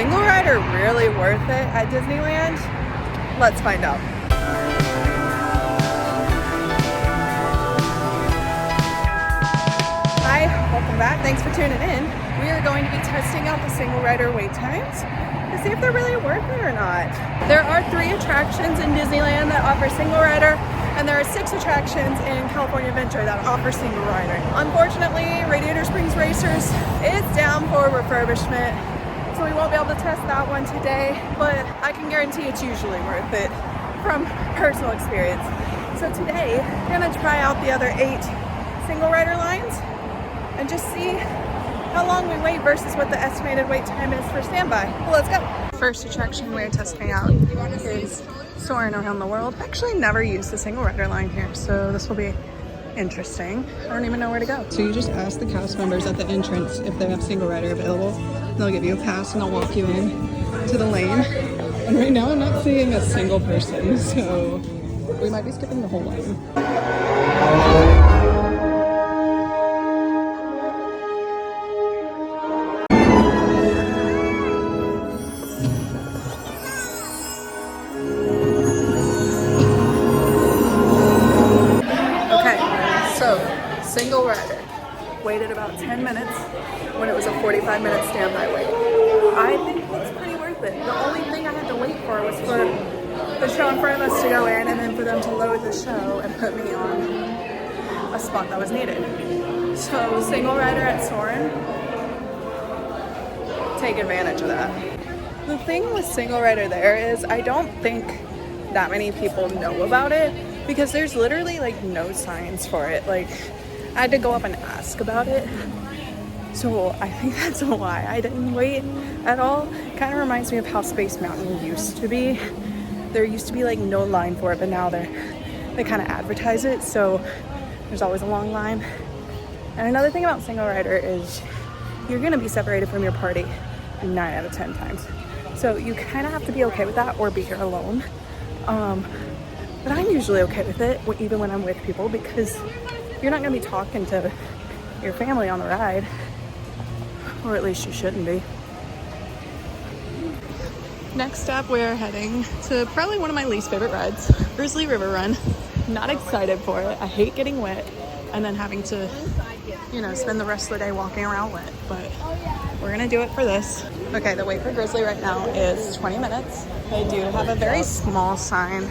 single rider really worth it at Disneyland? Let's find out. Hi, welcome back. Thanks for tuning in. We are going to be testing out the single rider wait times to see if they're really worth it or not. There are 3 attractions in Disneyland that offer single rider, and there are 6 attractions in California Adventure that offer single rider. Unfortunately, Radiator Springs Racers is down for refurbishment, so we won't be able to test that one today, but I can guarantee it's usually worth it from personal experience. So today, we're gonna try out the other 8 single rider lines and just see how long we wait versus what the estimated wait time is for standby. Well, let's go. First attraction we're testing out is Soarin' Around the World. I actually never used the single rider line here, so this will be interesting. I don't even know where to go. So you just ask the cast members at the entrance if they have single rider available. They'll give you a pass and they'll walk you in to the lane. And right now I'm not seeing a single person, so we might be skipping the whole line. Single rider. Waited about 10 minutes when it was a 45-minute standby wait. I think it's pretty worth it. The only thing I had to wait for was for the show in front of us to go in and then for them to load the show and put me on a spot that was needed. So single rider at Soarin', take advantage of that. The thing with single rider there is I don't think that many people know about it because there's literally like no signs for it. Like, I had to go up and ask about it, so I think that's why I didn't wait at all. Kind of reminds me of how Space Mountain used to be. There used to be like no line for it, but now they kind of advertise it, so there's always a long line. And another thing about single rider is you're gonna be separated from your party 9 out of 10 times, so you kind of have to be okay with that or be here alone. But I'm usually okay with it, even when I'm with people, because you're not going to be talking to your family on the ride, or at least you shouldn't be. Next up, we're heading to probably one of my least favorite rides, Grizzly River Run. Not excited for it. I hate getting wet and then having to, you know, spend the rest of the day walking around wet, but we're going to do it for this. Okay, the wait for Grizzly right now is 20 minutes. They do have a very small sign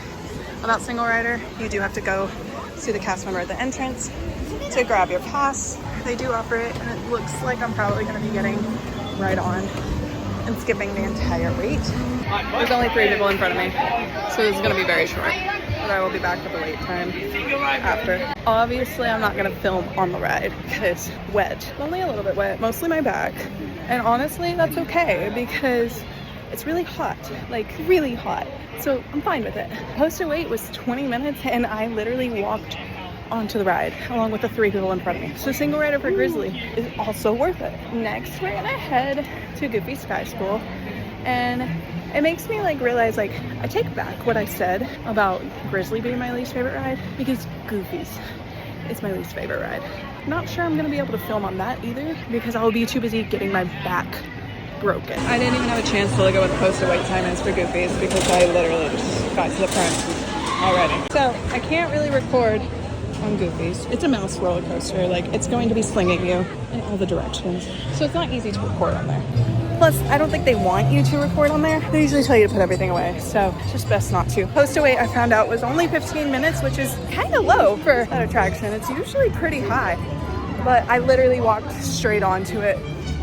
about single rider. You do have to go see the cast member at the entrance to grab your pass. They do offer it, and it looks like I'm probably going to be getting right on and skipping the entire wait. There's only 3 people in front of me, so this is going to be very short, but I will be back with the wait time after. Obviously, I'm not going to film on the ride because wet. Only a little bit wet, mostly my back, and honestly, that's okay because it's really hot, like really hot. So I'm fine with it. Posted wait was 20 minutes and I literally walked onto the ride along with the 3 people in front of me. So single rider for Grizzly is also worth it. Next, we're gonna head to Goofy Sky School, and it makes me like realize, like, I take back what I said about Grizzly being my least favorite ride because Goofy's is my least favorite ride. Not sure I'm gonna be able to film on that either because I'll be too busy getting my back broken. I didn't even have a chance to look at what the posted wait time is for Goofy's because I literally just got to the front already. So I can't really record on Goofy's. It's a mouse roller coaster. Like, it's going to be slinging you in all the directions. So it's not easy to record on there. Plus, I don't think they want you to record on there. They usually tell you to put everything away. So it's just best not to. Posted wait I found out was only 15 minutes, which is kind of low for that attraction. It's usually pretty high. But I literally walked straight onto it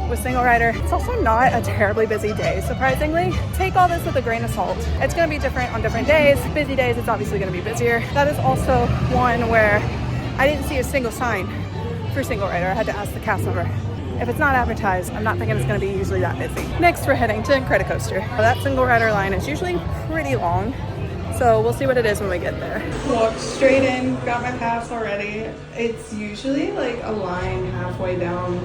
with single rider. It's also not a terribly busy day, surprisingly. Take all this with a grain of salt. It's gonna be different on different days. Busy days, it's obviously gonna be busier. That is also one where I didn't see a single sign for single rider. I had to ask the cast member. If it's not advertised, I'm not thinking it's gonna be usually that busy. Next, we're heading to Incredicoaster. That single rider line is usually pretty long, so we'll see what it is when we get there. Walked straight in, got my pass already. It's usually like a line halfway down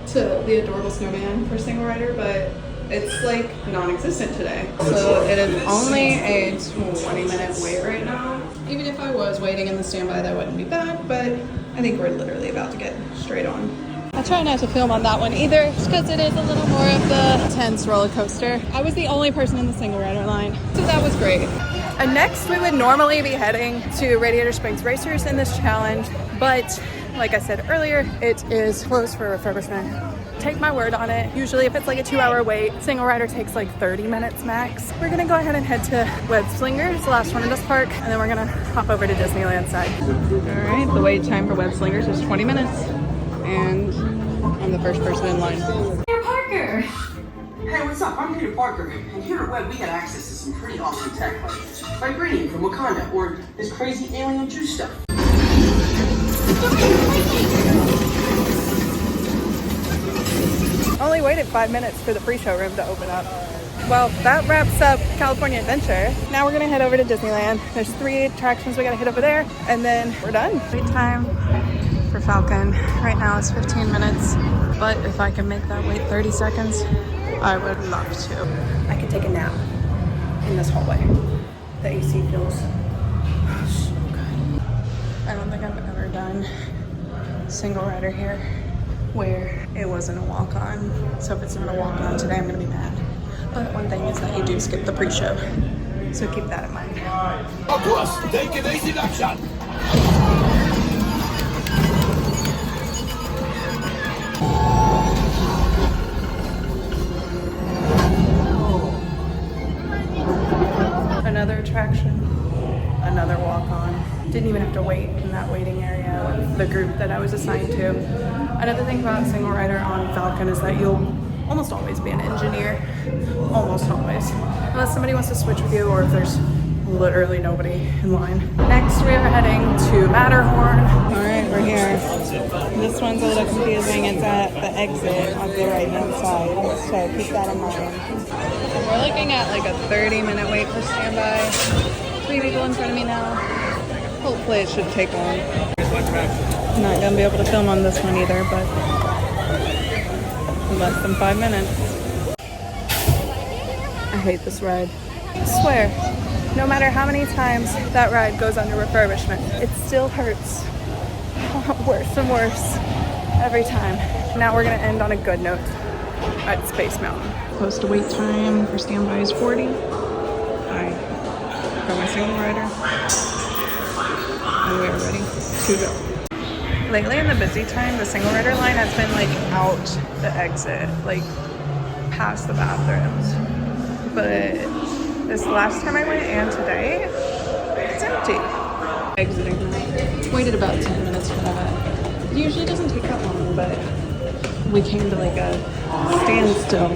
to the Adorable Snowman for single rider, but it's like non-existent today. So it is only a 20-minute wait right now. Even if I was waiting in the standby, that wouldn't be bad, but I think we're literally about to get straight on. I try not to film on that one either, because it is a little more of the intense roller coaster. I was the only person in the single rider line, so that was great. And next, we would normally be heading to Radiator Springs Racers in this challenge, but like I said earlier, it is closed for refurbishment. Take my word on it. Usually if it's like a 2-hour wait, single rider takes like 30 minutes max. We're gonna go ahead and head to Web Slingers, the last one in this park, and then we're gonna hop over to Disneyland side. All right, the wait time for Web Slingers is 20 minutes, and I'm the first person in line. Peter Parker! Hey, what's up? I'm Peter Parker, and here at Web we get access to some pretty awesome tech, like vibranium from Wakanda, or this crazy alien juice stuff. Only waited 5 minutes for the pre-show room to open up. Well, that wraps up California Adventure. Now we're gonna head over to Disneyland. There's 3 attractions we gotta hit over there, and then we're done. Wait time for Falcon. Right now it's 15 minutes, but if I can make that wait 30 seconds, I would love to. I could take a nap in this hallway. The AC feels so good. I don't think I've ever done single rider here where it wasn't a walk-on. So if it's not a walk-on today, I'm gonna be mad. But one thing is that you do skip the pre-show, so keep that in mind. Of course, take an easy action. Another attraction, another walk-on. Didn't even have to wait in that waiting area with the group that I was assigned to. Another thing about single rider on Falcon is that you'll almost always be an engineer. Almost always. Unless somebody wants to switch with you, or if there's literally nobody in line. Next we are heading to Matterhorn. Alright, we're here. This one's a little confusing. It's at the exit on the right hand side, so keep that in mind. We're looking at like a 30-minute wait for standby. 3 people in front of me now. Hopefully it should take long. I'm not gonna be able to film on this one either, but less than 5 minutes. I hate this ride. I swear, no matter how many times that ride goes under refurbishment, it still hurts. Worse and worse every time. Now we're gonna end on a good note at Space Mountain. Close to wait time for standby is 40. Hi. For my single rider. And we are ready to go. Lately in the busy time, the single rider line has been like out the exit, like past the bathrooms. But this last time I went and today, it's empty. Exiting. Waited about 10 minutes for that. It usually doesn't take that long, but we came to like a standstill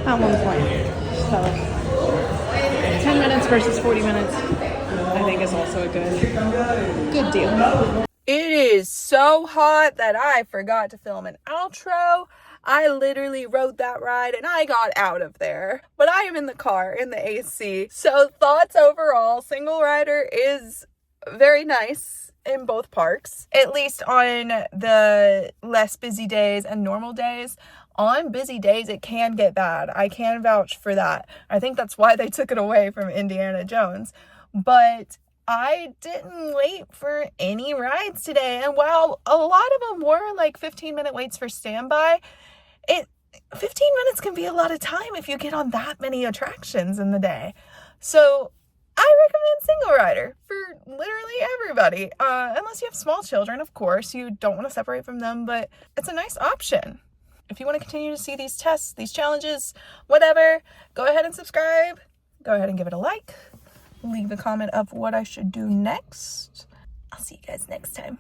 at one point. So 10 minutes versus 40 minutes, I think is also a good deal. It is so hot that I forgot to film an outro. I literally rode that ride and I got out of there. But I am in the car in the AC. So thoughts overall, single rider is very nice in both parks. At least on the less busy days and normal days. On busy days, it can get bad. I can vouch for that. I think that's why they took it away from Indiana Jones. But I didn't wait for any rides today. And while a lot of them were like 15-minute waits for standby, 15 minutes can be a lot of time if you get on that many attractions in the day. So I recommend single rider for literally everybody. Unless you have small children, of course. You don't want to separate from them, but it's a nice option. If you want to continue to see these tests, these challenges, whatever, go ahead and subscribe. Go ahead and give it a like. Leave a comment of what I should do next. I'll see you guys next time.